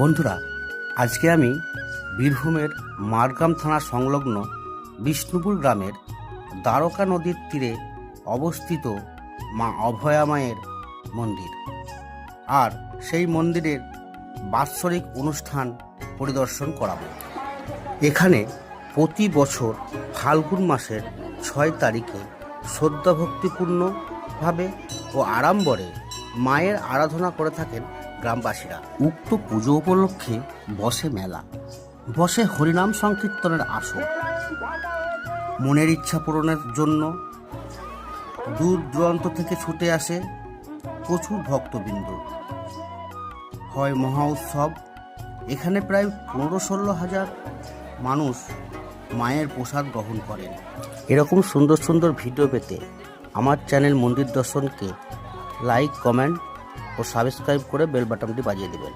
বন্ধুরা, আজকে আমি বীরভূমের মারগ্রাম থানা সংলগ্ন বিষ্ণুপুর গ্রামের দ্বারকা নদীর তীরে অবস্থিত মা অভয়া মায়ের মন্দির আর সেই মন্দিরের বাৎসরিক অনুষ্ঠান পরিদর্শন করাবো। এখানে প্রতি বছর ফাল্গুন মাসের 6 তারিখে শ্রদ্ধাভক্তিপূর্ণভাবে ও আড়ম্বরে মায়ের আরাধনা করে থাকেন গ্রামবাসীরা। উক্ত পুজো উপলক্ষে বসে মেলা, বসে হরিনাম সংকীর্তনের আসর। মনের ইচ্ছা পূরণের জন্য দূর দূরান্ত থেকে ছুটে আসে প্রচুর ভক্তবৃন্দ। হয় মহা উৎসব। এখানে প্রায় 15-16 হাজার মানুষ মায়ের প্রসাদ গ্রহণ করেন। এরকম সুন্দর সুন্দর ভিডিও পেতে আমার চ্যানেল মন্দির দর্শনকে লাইক, কমেন্ট ও সাবস্ক্রাইব করে বেল বাটনটি বাজিয়ে দেবেন।